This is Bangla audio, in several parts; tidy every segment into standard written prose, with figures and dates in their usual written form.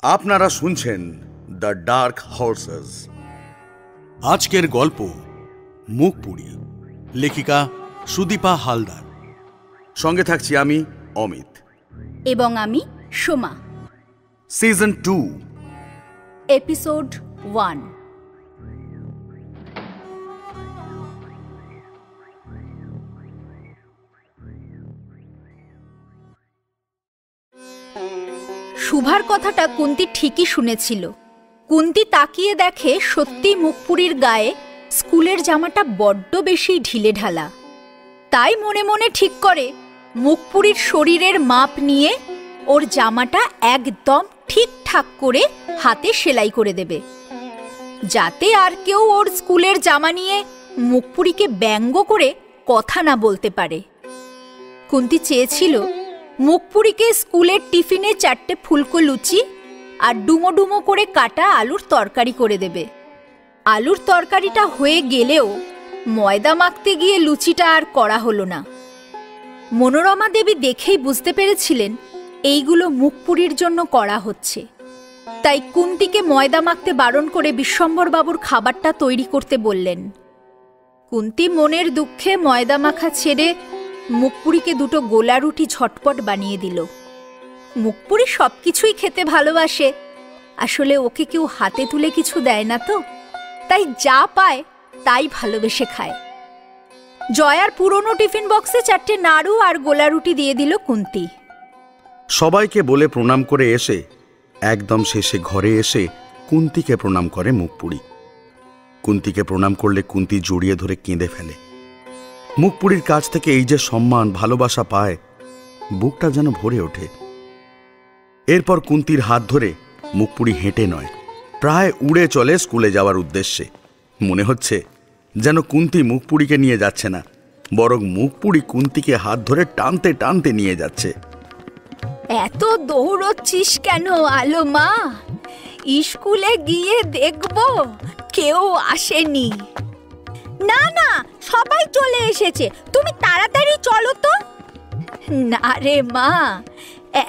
আপনারা শুনছেন দ্য ডার্ক হর্সেস। আজকের গল্প মুখপুরি, লেখিকা সুদীপা হালদার। সঙ্গে থাকছি আমি অমিত এবং আমি সোমা। Season 2, episode 1। শুভার কথাটা কুন্তি ঠিকই শুনেছিল। কুন্তি তাকিয়ে দেখে সত্যি মুখপুরির গায়ে স্কুলের জামাটা বড্ড বেশি ঢিলে ঢালা। তাই মনে মনে ঠিক করে মুখপুরির শরীরের মাপ নিয়ে ওর জামাটা একদম ঠিকঠাক করে হাতে সেলাই করে দেবে, যাতে আর কেউ ওর স্কুলের জামা নিয়ে মুখপুরিকে ব্যঙ্গ করে কথা না বলতে পারে। কুন্তি চেয়েছিল মুখপুরিকে স্কুলের টিফিনে 4টে ফুলকো লুচি আর ডুমো ডুমো করে কাটা আলুর তরকারি করে দেবে। আলুর তরকারিটা হয়ে গেলেও ময়দা মাখতে গিয়ে লুচিটা আর করা হলো না। মনোরমা দেবী দেখেই বুঝতে পেরেছিলেন এইগুলো মুখপুরির জন্য করা হচ্ছে। তাই কুন্তিকে ময়দা মাখতে বারণ করে বিশ্বম্বরবাবুর খাবারটা তৈরি করতে বললেন। কুন্তি মনের দুঃখে ময়দা মাখা ছেড়ে মুখপুরিকে 2টো গোলা রুটি ঝটপট বানিয়ে দিল। মুখপুরি সবকিছুই খেতে ভালোবাসে, আসলে ওকে কেউ হাতে তুলে কিছু দেয় না তো, তাই যা পায় তাই ভালোবেসে খায়। জয়ার পুরনো টিফিন বক্সে 4টে নাড়ু আর গোলা রুটি দিয়ে দিল কুন্তি। সবাইকে বলে প্রণাম করে এসে একদম শেষে ঘরে এসে কুন্তিকে প্রণাম করে মুখপুরি। কুন্তিকে প্রণাম করলে কুন্তি জড়িয়ে ধরে কেঁদে ফেলে। মুখপুরির কাছ থেকে এই যে সম্মান ভালোবাসা পায়, বুকটা যেন ভরে ওঠে। এরপর কুন্তির হাত ধরে মুখপুরি হেঁটে নয়, প্রায় উড়ে চলে স্কুলে যাওয়ার উদ্দেশ্যে। মনে হচ্ছে যেন কুন্তি মুখপুরিকে নিয়ে যাচ্ছে না, বরং মুখপুরি কুন্তিকে হাত ধরে টানতে টানতে নিয়ে যাচ্ছে। এত দৌড়চ্ছিস কেন আলো মা? স্কুলে গিয়ে দেখবো কেউ আসেনি। না না, সবাই চলে এসেছে, তুমি তাড়াতাড়ি চলো তো। না রে মা,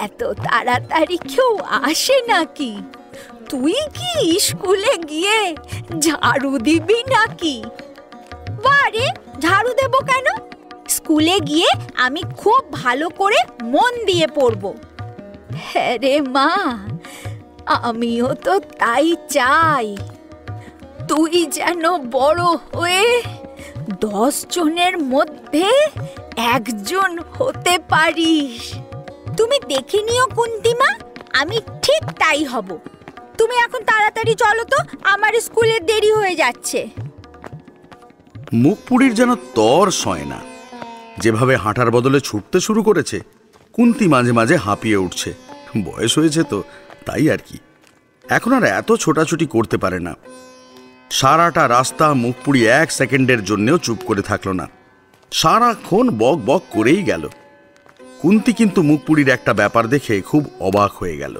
এত তাড়াতাড়ি কেউ আসে নাকি? তুই কি স্কুলে গিয়ে ঝাড়ু দিবি নাকি? বারে, ঝাড়ু দেব কেন? স্কুলে গিয়ে আমি খুব ভালো করে মন দিয়ে পড়ব। হ্যাঁ রে মা, আমিও তো তাই চাই। তুই যেন বড় হয়ে 10 জনের মধ্যে একজন হতে পারিস। তুমি দেখে নিও কুন্তিমা, আমি ঠিক তাই হব। তুমি এখন তাড়াতাড়ি চলো তো, আমার স্কুলে দেরি হয়ে যাচ্ছে। মুখপুরির যেন তর সয় না, যেভাবে হাঁটার বদলে ছুটতে শুরু করেছে। কুন্তি মাঝে মাঝে হাঁপিয়ে উঠছে, বয়স হয়েছে তো তাই আর কি। এখন আর এত ছোটাছুটি করতে পারে না। সারাটা রাস্তা মুখপুরি 1 সেকেন্ডের জন্যও চুপ করে থাকলো না, সারাক্ষণ বক বক করেই গেল। কুন্তি কিন্তু মুখপুরির একটা ব্যাপার দেখে খুব অবাক হয়ে গেল।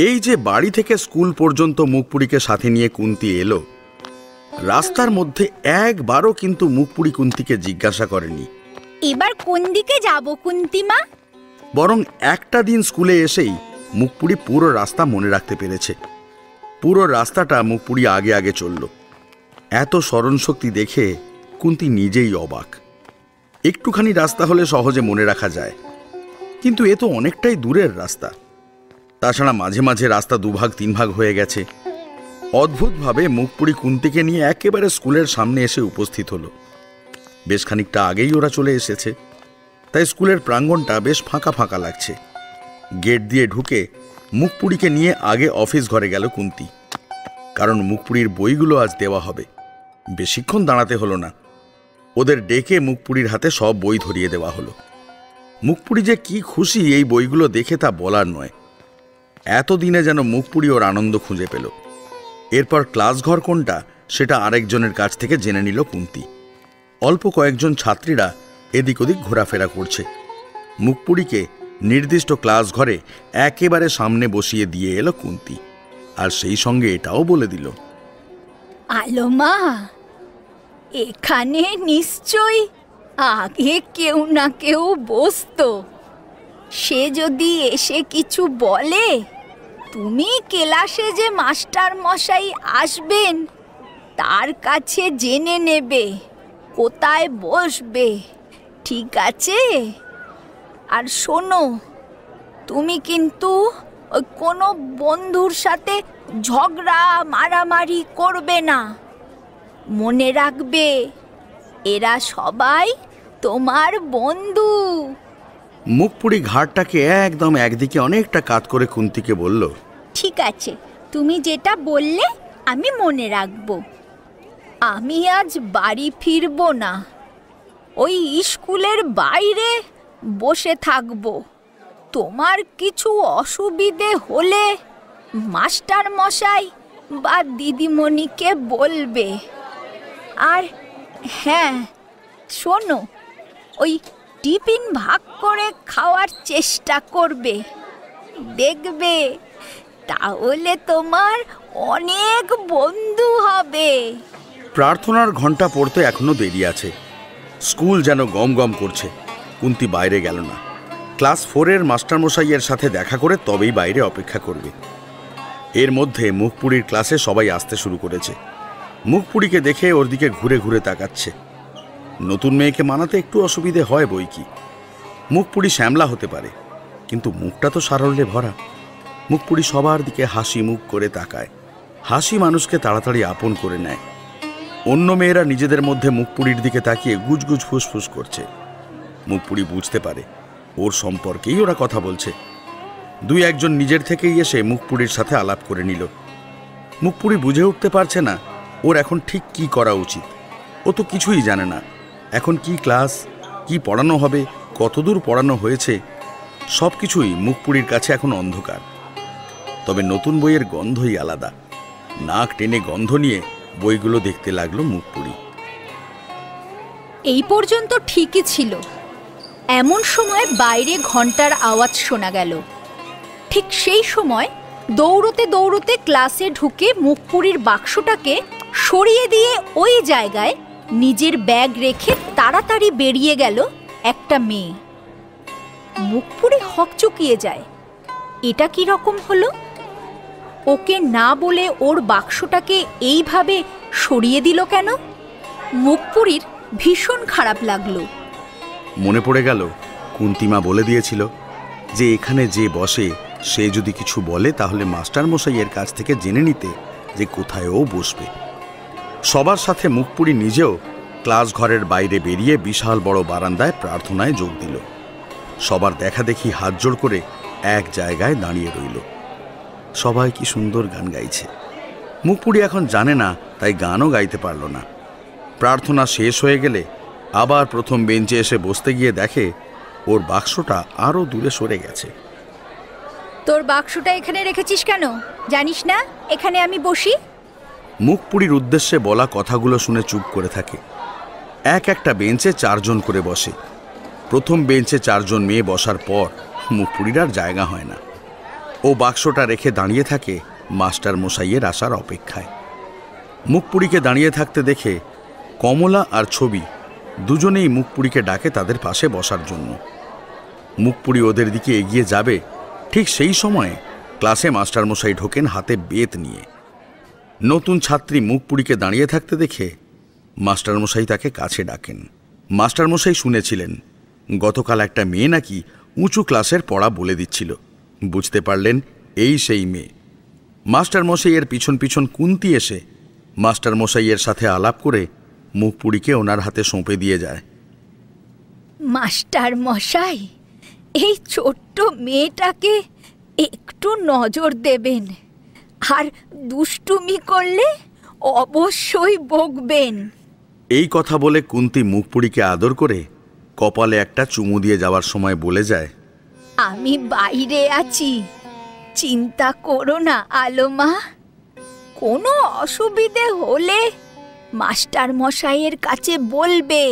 এই যে বাড়ি থেকে স্কুল পর্যন্ত মুখপুরিকে সাথে নিয়ে কুন্তি এলো, রাস্তার মধ্যে একবারও কিন্তু মুখপুরি কুন্তিকে জিজ্ঞাসা করেনি এবার কোন দিকে যাব কুন্তিমা। বরং একটা দিন স্কুলে এসেই মুখপুরি পুরো রাস্তা মনে রাখতে পেরেছে। পুরো রাস্তাটা মুখপুরি আগে আগে চলল। এত স্মরণশক্তি দেখে কুন্তি নিজেই অবাক। একটুখানি রাস্তা হলে সহজে মনে রাখা যায়, কিন্তু এ তো অনেকটাই দূরের রাস্তা। তাছাড়া মাঝে মাঝে রাস্তা 2 ভাগ 3 ভাগ হয়ে গেছে। অদ্ভুতভাবে মুখপুরি কুন্তিকে নিয়ে একেবারে স্কুলের সামনে এসে উপস্থিত হলো। বেশ খানিকটা আগেই ওরা চলে এসেছে, তাই স্কুলের প্রাঙ্গণটা বেশ ফাঁকা ফাঁকা লাগছে। গেট দিয়ে ঢুকে মুখপুরিকে নিয়ে আগে অফিস ঘরে গেল কুন্তি, কারণ মুখপুরির বইগুলো আজ দেওয়া হবে। বেশিক্ষণ দাঁড়াতে হলো না, ওদের ডেকে মুখপুরির হাতে সব বই ধরিয়ে দেওয়া হলো। মুখপুরি যে কি খুশি এই বইগুলো দেখে তা বলার নয়। এতদিনে যেন মুখপুরি ওর আনন্দ খুঁজে পেল। এরপর ক্লাসঘর কোনটা সেটা আরেকজনের কাছ থেকে জেনে নিল কুন্তি। অল্প কয়েকজন ছাত্রীরা এদিক ওদিক ঘোরাফেরা করছে। মুখপুরিকে নির্দিষ্ট ক্লাস ঘরে একেবারে সামনে বসিয়ে দিয়ে এলো কুন্তি, আর সেই সঙ্গে এটাও বলে দিল, আলো মা, এখানে নিশ্চয়ই আগে কেউ না কেউ বসতো। সে যদি এসে কিছু বলে তুমি ক্লাসে যে মাস্টার মশাই আসবেন তার কাছে জেনে নেবে কোথায় বসবে, ঠিক আছে? আর শোনো, তুমি কিন্তু ওই কোনো বন্ধুর সাথে ঝগড়া মারামারি করবে না। মনে রাখবে এরা সবাই তোমার বন্ধু। মুখপুরি ঘাড়টাকে একদম একদিকে অনেকটা কাত করে কুন্তিকে বলল, ঠিক আছে, তুমি যেটা বললে আমি মনে রাখব। আমি আজ বাড়ি ফিরবো না, ওই স্কুলের বাইরে বসে থাকবো। তোমার কিছু অসুবিধে হলে মাস্টার মশাই বা দিদিমণিকে বলবে। আর হ্যাঁ শোনো, ওই টিফিন ভাগ করে খাওয়ার চেষ্টা করবে, দেখবে তাহলে তোমার অনেক বন্ধু হবে। প্রার্থনার ঘন্টা পড়তে এখনো দেরি আছে। স্কুল যেন গম গম করছে। কুন্তি বাইরে গেল না। ক্লাস 4-এর মাস্টারমশাইয়ের সাথে দেখা করে তবেই বাইরে অপেক্ষা করবে। এর মধ্যে মুখপুরীর ক্লাসে সবাই আসতে শুরু করেছে। মুখপুরীকে দেখে ওর দিকে ঘুরে ঘুরে তাকাচ্ছে। নতুন মেয়েকে মানাতে একটু অসুবিধে হয় বই কি। মুখপুরী শ্যামলা হতে পারে, কিন্তু মুখটা তো সারল্যে ভরা। মুখপুরী সবার দিকে হাসি মুখ করে তাকায়। হাসি মানুষকে তাড়াতাড়ি আপন করে নেয়। অন্য মেয়েরা নিজেদের মধ্যে মুখপুরীর দিকে তাকিয়ে গুজগুজ ফুসফুস করছে। মুখপুরী বুঝতে পারে ওর সম্পর্কেই ওরা কথা বলছে। দুই একজন নিজের থেকেই এসে মুখপুরীর সাথে আলাপ করে নিল। মুখপুরী বুঝে উঠতে পারছে না ওর এখন ঠিক কি করা উচিত। ও তো কিছুই জানে না এখন কি ক্লাস, কি পড়ানো হবে, কতদূর পড়ানো হয়েছে, সব কিছুই মুখপুরীর কাছে এখন অন্ধকার। তবে নতুন বইয়ের গন্ধই আলাদা। নাক টেনে গন্ধ নিয়ে বইগুলো দেখতে লাগলো মুখপুরী। এই পর্যন্ত ঠিকই ছিল। এমন সময় বাইরে ঘন্টার আওয়াজ শোনা গেল। ঠিক সেই সময় দৌড়তে দৌড়তে ক্লাসে ঢুকে মুখপুরীর বাক্সটাকে সরিয়ে দিয়ে ওই জায়গায় নিজের ব্যাগ রেখে তাড়াতাড়ি বেরিয়ে গেল একটা মেয়ে। মুখপুরী হকচকিয়ে যায়। এটা কি রকম হলো? ওকে না বলে ওর বাক্সটাকে এইভাবে সরিয়ে দিল কেন? মুখপুরীর ভীষণ খারাপ লাগলো। মনে পড়ে গেল কুন্তিমা বলে দিয়েছিল যে এখানে যে বসে সে যদি কিছু বলে তাহলে মাস্টারমশাইয়ের কাছ থেকে জেনে নিতে যে কোথায় ও বসবে। সবার সাথে মুখপুরী নিজেও ক্লাস ঘরের বাইরে বেরিয়ে বিশাল বড় বারান্দায় প্রার্থনায় যোগ দিল। সবার দেখা দেখি হাত জোড় করে এক জায়গায় দাঁড়িয়ে রইল। সবাই কি সুন্দর গান গাইছে। মুখপুরী এখন জানে না, তাই গানও গাইতে পারল না। প্রার্থনা শেষ হয়ে গেলে আবার প্রথম বেঞ্চে এসে বসতে গিয়ে দেখে ওর বাক্সটা আরো দূরে সরে গেছে। তোর বাক্সটা এখানে রেখেছিস কেন? জানিস না এখানে আমি বসি? মুখপুরীর উদ্দেশ্যে বলা কথাগুলো শুনে চুপ করে থাকে। এক একটা বেঞ্চে 4 জন করে বসে। প্রথম বেঞ্চে 4 জন মেয়ে বসার পর মুখপুরীর আর জায়গা হয় না। ও বাক্সটা রেখে দাঁড়িয়ে থাকে মাস্টার মশাইয়ের আসার অপেক্ষায়। মুখপুরীকে দাঁড়িয়ে থাকতে দেখে কমলা আর ছবি দুজনেই মুখপুরীকে ডাকে তাদের পাশে বসার জন্য। মুখপুরী ওদের দিকে এগিয়ে যাবে, ঠিক সেই সময়ে ক্লাসে মাস্টারমশাই ঢোকেন হাতে বেত নিয়ে। নতুন ছাত্রী মুখপুরীকে দাঁড়িয়ে থাকতে দেখে মাস্টারমশাই তাকে কাছে ডাকেন। মাস্টারমশাই শুনেছিলেন গতকাল একটা মেয়ে নাকি উঁচু ক্লাসের পড়া বলে দিচ্ছিল। বুঝতে পারলেন এই সেই মেয়ে। মাস্টারমশাইয়ের পিছন পিছন কুন্তি এসে মাস্টারমশাইয়ের সাথে আলাপ করে মুখপুরীকে ওনার হাতে সঁপে দিয়ে যায়। মাস্টার মশাই, এই ছোট্ট মেয়েটাকে একটু নজর দেবেন, আর দুষ্টুমি করলে অবশ্যই বকবেন। এই কথা বলে কুন্তি মুখপুরীকে আদর করে কপালে একটা চুমু দিয়ে যাওয়ার সময় বলে যায়, আমি বাইরে আছি, চিন্তা করো না আলোমা। কোনো অসুবিধে হলে মাস্টার মশাইয়ের কাছে বলবে।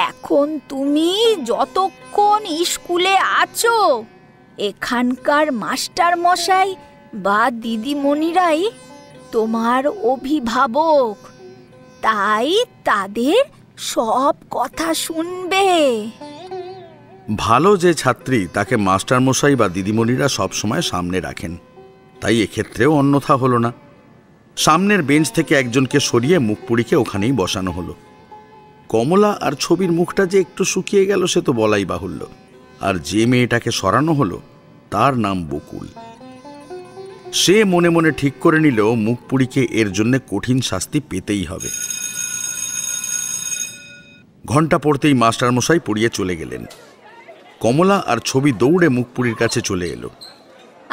এখন তুমি যতক্ষণ স্কুলে আছো এখানকার মাস্টার মশাই বা দিদিমণিরাই তোমার অভিভাবক, তাই তাদের সব কথা শুনবে। ভালো যে ছাত্রী তাকে মাস্টারমশাই বা দিদিমণিরা সবসময় সামনে রাখেন। তাই এক্ষেত্রেও অন্যথা হলো না। সামনের বেঞ্চ থেকে একজনকে সরিয়ে মুখপুরীকে ওখানেই বসানো হলো। কমলা আর ছবির মুখটা যে একটু শুকিয়ে গেল সে তো বলাই বাহুল্য। আর যে মেয়েটাকে সরানো হলো তার নাম বকুল। সে মনে মনে ঠিক করে নিল মুখপুরীকে এর জন্য কঠিন শাস্তি পেতেই হবে। ঘণ্টা পড়তেই মাস্টারমশাই পড়িয়ে চলে গেলেন। কমলা আর ছবি দৌড়ে মুখপুরীর কাছে চলে এলো।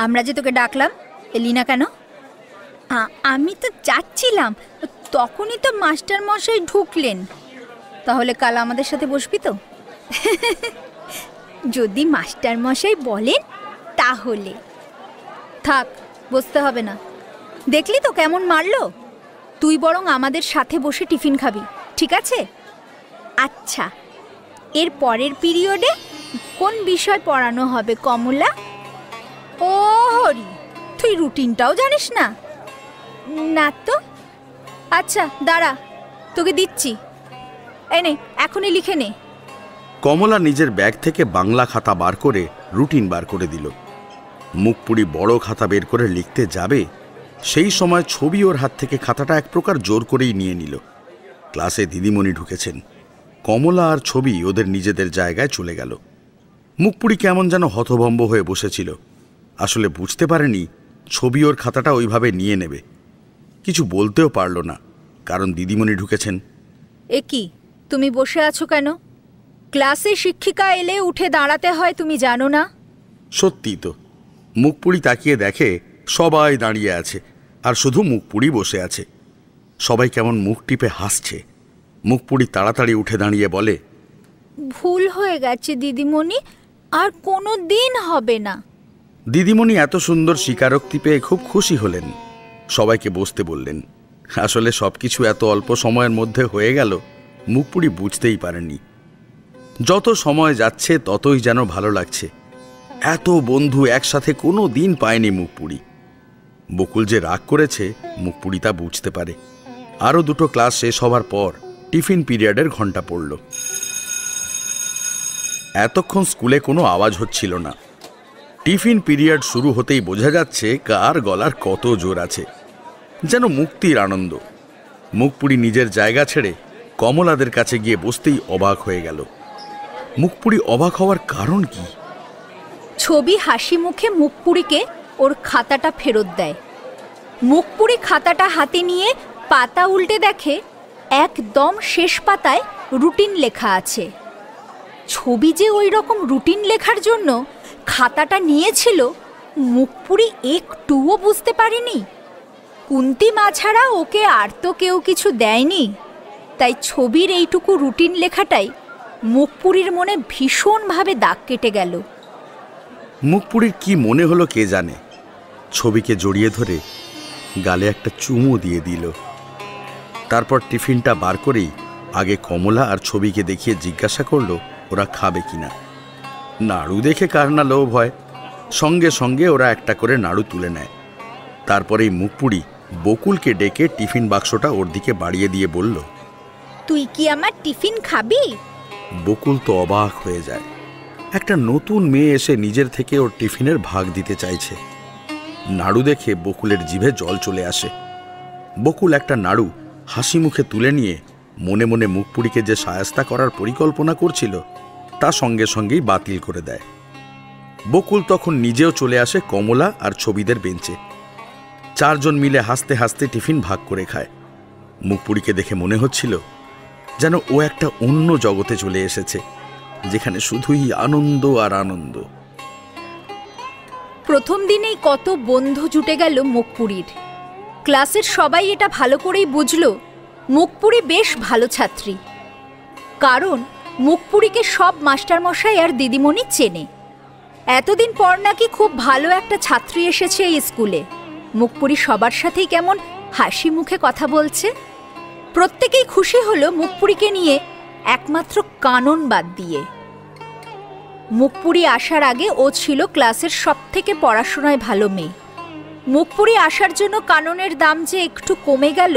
আমরা যে তোকে ডাকলাম, এলি না কেন? আমি তো যাচ্ছিলাম, তখনই তো মাস্টার মশাই ঢুকলেন। তাহলে কাল আমাদের সাথে বসবি তো? যদি মাস্টার মশাই বলেন তাহলে। থাক, বসতে হবে না। দেখলি তো কেমন মারলো। তুই বরং আমাদের সাথে বসে টিফিন খাবি, ঠিক আছে? আচ্ছা, এর পরের পিরিয়ডে কোন বিষয় পড়ানো হবে কমলা? ও হরি, তুই রুটিনটাও জানিস না? না তো। আচ্ছা দাঁড়া, তোকে দিচ্ছি। এই নে, এখনই লিখে নে। কমলা নিজের ব্যাগ থেকে বাংলা খাতা বার করে রুটিন বার করে দিল। মুখপুরী বড় খাতা বের করে লিখতে যাবে, সেই সময় ছবি ওর হাত থেকে খাতাটা এক প্রকার জোর করেই নিয়ে নিল। ক্লাসে দিদিমণি ঢুকেছেন। কমলা আর ছবি ওদের নিজেদের জায়গায় চলে গেল। মুখপুরী কেমন যেন হতভম্ব হয়ে বসেছিল। আসলে বুঝতে পারেনি ছবি ওর খাতাটা ওইভাবে নিয়ে নেবে। কিছু বলতেও পারল না, কারণ দিদিমণি ঢুকেছেন। এ কি, তুমি বসে আছো কেন? ক্লাসে শিক্ষিকা এলে উঠে দাঁড়াতে হয়, তুমি জানো না? সত্যি তো। মুখপুরী তাকিয়ে দেখে সবাই দাঁড়িয়ে আছে, আর শুধু মুখপুরী বসে আছে। সবাই কেমন মুখ টিপে হাসছে। মুখপুরী তাড়াতাড়ি উঠে দাঁড়িয়ে বলে, ভুল হয়ে গেছে দিদিমণি, আর কোনো দিন হবে না। দিদিমণি এত সুন্দর স্বীকারোক্তি পেয়ে খুব খুশি হলেন। সবাইকে বসতে বললেন। আসলে সবকিছু এত অল্প সময়ের মধ্যে হয়ে গেল, মুখপুরী বুঝতেই পারেননি। যত সময় যাচ্ছে ততই যেন ভালো লাগছে। এত বন্ধু একসাথে কোনো দিন পায়নি মুখপুরী। বকুল যে রাগ করেছে মুখপুরী তা বুঝতে পারে। আরও দুটো ক্লাস শেষ হবার পর টিফিন পিরিয়ডের ঘণ্টা পড়ল। এতক্ষণ স্কুলে কোনো আওয়াজ হচ্ছিল না। টিফিন পিরিয়ড শুরু হতেই বোঝা যাচ্ছে কার গলার কত জোর আছে, যেন মুক্তির আনন্দ। মুখপুরী নিজের জায়গা ছেড়ে কমলাদের কাছে গিয়ে বসতেই অবাক হয়ে গেল। মুখপুরী অবাক হওয়ার কারণ কি? ছবি হাসি মুখে মুখপুরীকে ওর খাতাটা ফেরত দেয়। মুখপুরী খাতাটা হাতে নিয়ে পাতা উল্টে দেখে একদম শেষ পাতায় রুটিন লেখা আছে। ছবি যে ওই রকম রুটিন লেখার জন্য খাতাটা নিয়েছিল, মুখপুরী একটুও বুঝতে পারেনি। কুন্তি মা ছাড়া ওকে আর তো কেউ কিছু দেয়নি। তাই ছবির এইটুকু রুটিন লেখাটাই মুখপুরীর মনে ভীষণভাবে দাগ কেটে গেল। মুখপুরীর কি মনে হলো কে জানে। ছবিকে জড়িয়ে ধরে গালে একটা চুমু দিয়ে দিল। তারপর টিফিনটা বার করেই আগে কমলা আর ছবিকে দেখিয়ে জিজ্ঞাসা করলো ওরা খাবে কিনা। নাড়ু দেখে কার না লোভ হয়, সঙ্গে সঙ্গে ওরা একটা করে নাড়ু তুলে নেয়। তারপরেই মুখপুরী বকুলকে ডেকে টিফিন বাক্সটা ওর দিকে বাড়িয়ে দিয়ে বলল, তুই কি আমার টিফিন খাবি? বকুল তো অবাক হয়ে যায়। একটা নতুন মেয়ে এসে নিজের থেকে ওর টিফিনের ভাগ দিতে চাইছে। নাড়ু দেখে বকুলের জিভে জল চলে আসে। বকুল একটা নাড়ু হাসি মুখে তুলে নিয়ে মনে মনে মুখপুরীকে যে শায়েস্তা করার পরিকল্পনা করছিল তা সঙ্গে সঙ্গেই বাতিল করে দেয়। বকুল তখন নিজেও চলে আসে কমলা আর ছবিদের বেঞ্চে। চারজন মিলে হাসতে হাসতে টিফিন ভাগ করে খায়। মুখপুরীকে দেখে মনে হচ্ছিল যেন ও একটা অন্য জগতে চলে এসেছে, যেখানে শুধুই আনন্দ আর আনন্দ। প্রথম দিনেই কত বন্ধু জুটে গেল মুখপুরীর। ক্লাসের সবাই এটা ভালো করেই বুঝল মুখপুরী বেশ ভালো ছাত্রী। কারণ মুখপুরীকে সব মাস্টারমশাই আর দিদিমণি চেনে। এতদিন পর নাকি খুব ভালো একটা ছাত্রী এসেছে এই স্কুলে। মুখপুরী সবার সাথেই কেমন হাসি মুখে কথা বলছে। প্রত্যেকেই খুশি হলো মুখপুরীকে নিয়ে, একমাত্র কানন বাদ দিয়ে। মুখপুরী আসার আগে ও ছিল ক্লাসের সবথেকে পড়াশোনায় ভালো মেয়ে। মুখপুরী আসার জন্য কাননের দাম যে একটু কমে গেল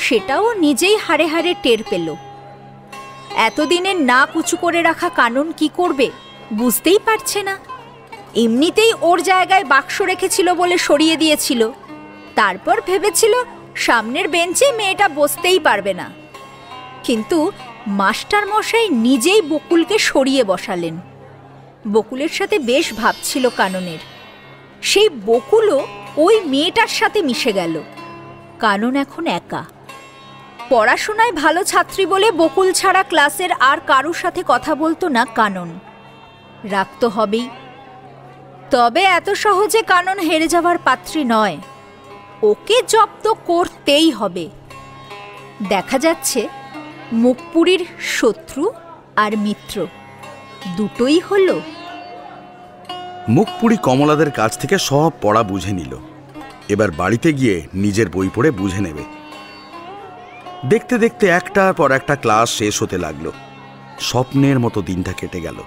সেটাও নিজেই হাড়ে হাড়ে টের পেল। এতদিনের নাক উঁচু করে রাখা কানন কি করবে বুঝতেই পারছে না। এমনিতেই ওর জায়গায় বাক্স রেখেছিল বলে সরিয়ে দিয়েছিল। তারপর ভেবেছিল সামনের বেঞ্চে মেয়েটা বসতেই পারবে না, কিন্তু মাস্টার মশাই নিজেই বকুলকে সরিয়ে বসালেন। বকুলের সাথে বেশ ভাবছিল কাননের। সেই বকুলও ওই মেয়েটার সাথে মিশে গেল। কানন এখন একা। পড়াশোনায় ভালো ছাত্রী বলে বকুল ছাড়া ক্লাসের আর কারুর সাথে কথা বলতো না কানন। রাগ তো হবেই। তবে এত সহজে কানন হেরে যাওয়ার পাত্রী নয়, ওকে জব্দ করতেই হবে। দেখা যাচ্ছে মুখপুরীর শত্রু আর মিত্র দুটোই হলো। মুখপুরী কমলাদের কাছ থেকে সব পড়া বুঝে নিল। এবার বাড়িতে গিয়ে নিজের বই পড়ে বুঝে নেবে। দেখতে দেখতে একটার পর একটা ক্লাস শেষ হতে লাগলো। স্বপ্নের মতো দিনটা কেটে গেল।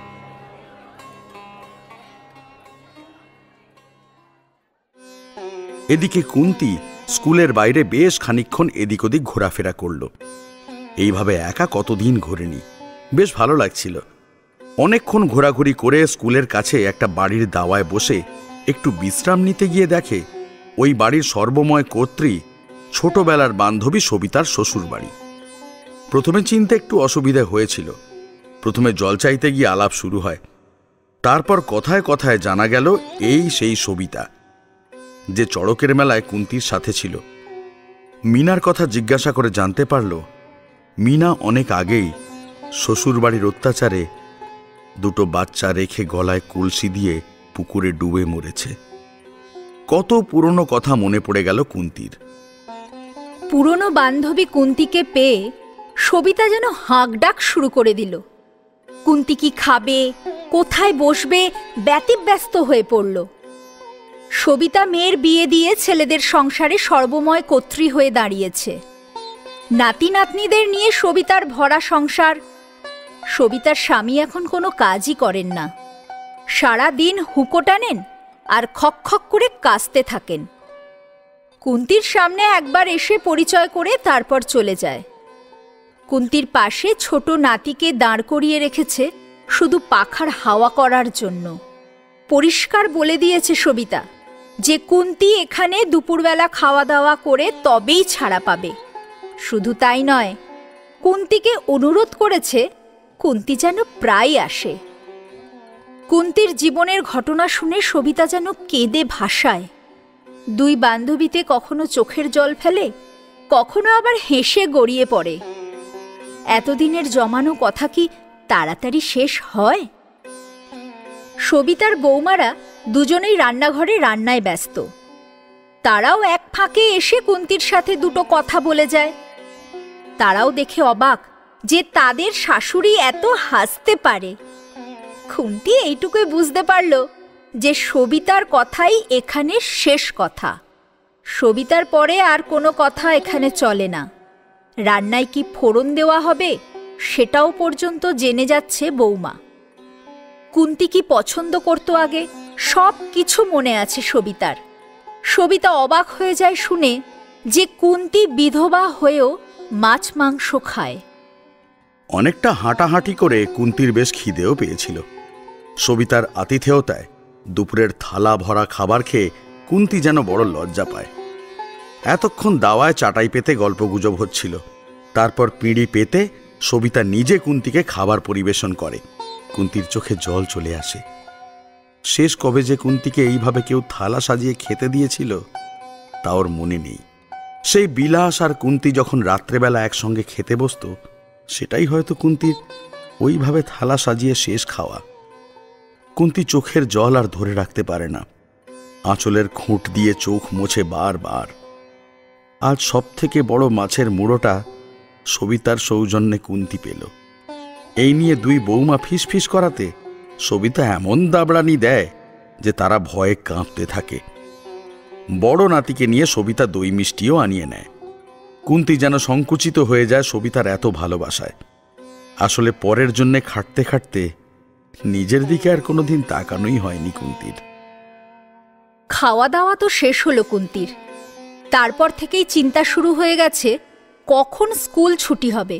এদিকে কুন্তী স্কুলের বাইরে বেশ খানিকক্ষণ এদিক ওদিক ঘোরাফেরা করল। এইভাবে একা কতদিন ঘোরেনি, বেশ ভালো লাগছিল। অনেকক্ষণ ঘোরাঘুরি করে স্কুলের কাছে একটা বাড়ির দাওয়ায় বসে একটু বিশ্রাম নিতে গিয়ে দেখে ওই বাড়ির সর্বময় কর্ত্রী ছোটবেলার বান্ধবী সবিতার শ্বশুর বাড়ি। প্রথমে চিনতে একটু অসুবিধা হয়েছিল। প্রথমে জল চাইতে গিয়ে আলাপ শুরু হয়। তারপর কথায় কথায় জানা গেল এই সেই সবিতা যে চড়কের মেলায় কুন্তীর সাথে ছিল। মিনার কথা জিজ্ঞাসা করে জানতে পারল মিনা অনেক আগেই শ্বশুরবাড়ির অত্যাচারে দুটো বাচ্চা রেখে গলায় কলসি দিয়ে পুকুরে ডুবে মরেছে। কত পুরনো কথা মনে পড়ে গেল কুন্তীর। পুরনো বান্ধবী কুন্তীকে পেয়ে সবিতা যেন হাঁক ডাক শুরু করে দিল। কুন্তী কি খাবে, কোথায় বসবে, ব্যতিব্যস্ত হয়ে পড়ল। সবিতা মেয়ের বিয়ে দিয়ে ছেলেদের সংসারে সর্বময় কর্ত্রী হয়ে দাঁড়িয়েছে। নাতি নাতনিদের নিয়ে সবিতার ভরা সংসার। সবিতার স্বামী এখন কোনো কাজই করেন না, সারা দিন হুঁকো টানেন আর খক করে কাশতে থাকেন। কুন্তীর সামনে একবার এসে পরিচয় করে তারপর চলে যায়। কুন্তীর পাশে ছোট নাতিকে দাঁড় করিয়ে রেখেছে শুধু পাখার হাওয়া করার জন্য। পরিষ্কার বলে দিয়েছে সবিতা যে কুন্তী এখানে দুপুরবেলা খাওয়া দাওয়া করে তবেই ছাড়া পাবে। শুধু তাই নয়, কুন্তীকে অনুরোধ করেছে কুন্তী যেন প্রায় আসে। কুন্তীর জীবনের ঘটনা শুনে সবিতা যেন কেঁদে ভাসায়। দুই বান্ধবীতে কখনো চোখের জল ফেলে, কখনো আবার হেসে গড়িয়ে পড়ে। এতদিনের জমানো কথা কি তাড়াতাড়ি শেষ হয়? সবিতার বৌমারা দুজনেই রান্নাঘরে রান্নায় ব্যস্ত। তারাও এক ফাঁকে এসে কুন্তীর সাথে দুটো কথা বলে যায়। তারাও দেখে অবাক যে তাদের শাশুড়ি এত হাসতে পারে। কুন্তী এইটুকুই বুঝতে পারল যে সবিতার কথাই এখানে শেষ কথা। সবিতার পরে আর কোনো কথা এখানে চলে না। রান্নায় কি ফোড়ন দেওয়া হবে সেটাও পর্যন্ত জেনে যাচ্ছে বৌমা। কুন্তী কি পছন্দ করত আগে সব কিছু মনে আছে সবিতার। সবিতা অবাক হয়ে যায় শুনে যে কুন্তী বিধবা হয়েও মাছ মাংস খায়। অনেকটা হাঁটাহাঁটি করে কুন্তীর বেশ খিদেও পেয়েছিল। সবিতার আতিথেয়তায় দুপুরের থালা ভরা খাবার খেয়ে কুন্তী যেন বড় লজ্জা পায়। এতক্ষণ দাওয়ায় চাটাই পেতে গল্পগুজব হচ্ছিল। তারপর পিঁড়ি পেতে সবিতা নিজে কুন্তীকে খাবার পরিবেশন করে। কুন্তীর চোখে জল চলে আসে। শেষ কবে যে কুন্তীকে এইভাবে কেউ থালা সাজিয়ে খেতে দিয়েছিল তা ওর মনে নেই। সেই বিলাস আর কুন্তী যখন রাত্রেবেলা একসঙ্গে খেতে বসত, সেটাই হয়তো কুন্তীর ওইভাবে থালা সাজিয়ে শেষ খাওয়া। কুন্তী চোখের জল আর ধরে রাখতে পারে না। আঁচলের খুঁট দিয়ে চোখ মোছে বারবার। আজ সবথেকে বড় মাছের মুড়োটা সবিতার সৌজন্যে কুন্তী পেল। এই নিয়ে দুই বৌমা ফিসফিস করাতে সবিতা এমন দাবড়ানি দেয় যে তারা ভয়ে কাঁপতে থাকে। বড় নাতিকে নিয়ে সবিতা দই মিষ্টিও আনিয়ে নেয়। কুন্তী যেন সংকুচিত হয়ে যায় সবিতার এত ভালোবাসায়। আসলে পরের জন্যে খাটতে খাটতে নিজের দিকে আর কোনোদিন তাকানোই হয়নি কুন্তীর। খাওয়া দাওয়া তো শেষ হলো কুন্তীর। তারপর থেকেই চিন্তা শুরু হয়ে গেছে কখন স্কুল ছুটি হবে।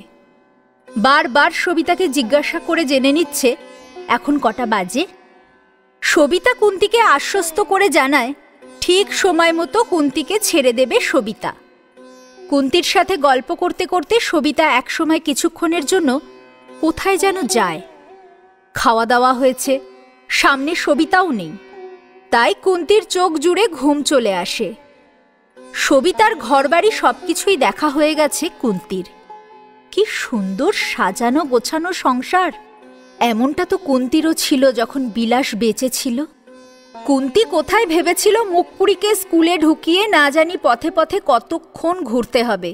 বারবার সবিতাকে জিজ্ঞাসা করে জেনে নিচ্ছে এখন কটা বাজে। সবিতা কুন্তিকে আশ্বস্ত করে জানায় ঠিক সময় মতো কুন্তিকে ছেড়ে দেবে সবিতা। কুন্তির সাথে গল্প করতে করতে সবিতা একসময় কিছুক্ষণের জন্য কোথায় যেন যায়। খাওয়া দাওয়া হয়েছে, সামনে সবিতাও নেই, তাই কুন্তির চোখ জুড়ে ঘুম চলে আসে। সবিতার ঘরবাড়ি সবকিছুই দেখা হয়ে গেছে কুন্তির। কি সুন্দর সাজানো গোছানো সংসার! এমনটা তো কুন্তিরও ছিল যখন বিলাস বেঁচে ছিল। কুন্তি কোথায় ভেবেছিল মুখপুরীকে স্কুলে ঢুকিয়ে না জানি পথে পথে কতক্ষণ ঘুরতে হবে,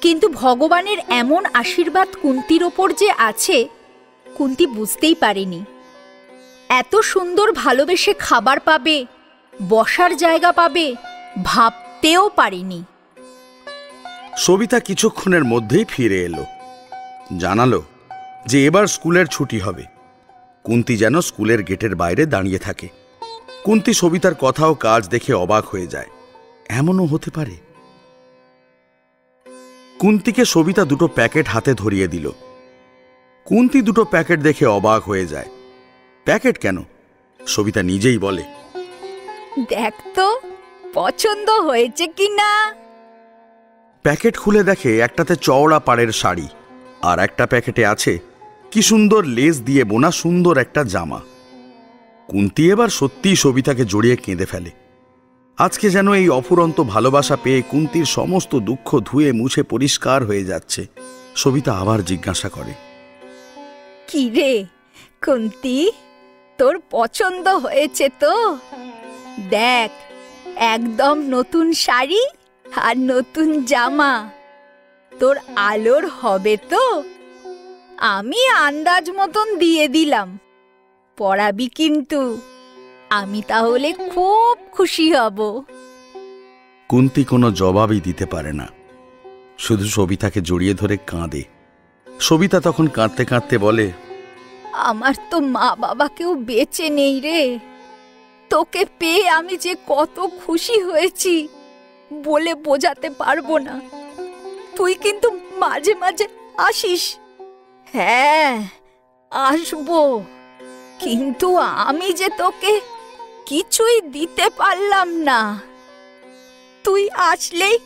কিন্তু ভগবানের এমন আশীর্বাদ কুন্তির ওপর যে আছে কুন্তি বুঝতেই পারেনি। এত সুন্দর ভালোবেসে খাবার পাবে, বসার জায়গা পাবে, ভাবতেও পারেনি। সবিতা কিছুক্ষণের মধ্যেই ফিরে এলো, জানালো যে এবার স্কুলের ছুটি হবে। কুন্তি যেন স্কুলের গেটের বাইরে দাঁড়িয়ে থাকে। কুন্তি সবিতার কথা ও কাজ দেখে অবাক হয়ে যায়, এমনও হতে পারে। কুন্তিকে সবিতা দুটো প্যাকেট হাতে ধরিয়ে দিল। কুন্তি দুটো প্যাকেট দেখে অবাক হয়ে যায়। প্যাকেট কেন? সবিতা নিজেই বলে, দেখ তো পছন্দ হয়েছে কিনা। প্যাকেট খুলে দেখে একটাতে চওড়া পাড়ের শাড়ি, আর একটা প্যাকেটে আছে কি সুন্দর লেস দিয়ে বোনা সুন্দর একটা জামা। কুন্তি এবার সত্যিই সবিতাকে জড়িয়ে কেঁদে ফেলে। আজকে যেন এই অফুরন্ত ভালোবাসা পেয়ে কুন্তির সমস্ত দুঃখ ধুয়ে মুছে পরিষ্কার হয়ে যাচ্ছে। সবিতা আবার জিজ্ঞাসা করে, কি রে কুন্তি, তোর পছন্দ হয়েছে তো? দেখ, একদম নতুন শাড়ি আর নতুন জামা। তোর আলোর হবে তো? আমি আন্দাজ মতন দিয়ে দিলাম, পরাবি কিন্তু। আমি তাহলে খুব খুশি হব। কুন্তি কোনো জবাবই দিতে পারে না, শুধু সবিতাকে জড়িয়ে ধরে কাঁদে। সবিতা তখন কাঁদতে কাঁদতে বলে, আমার তো মা বাবা কেউ বেঁচে নেই রে। তোকে পেয়ে আমি যে কত খুশি হয়েছি বলে বোঝাতে পারবো না। তুই কিন্তু মাঝে মাঝে আসিস। হ্যাঁ, আসবো, কিন্তু আমি যে তোকে কিছুই দিতে পারলাম না। তুই আসলেই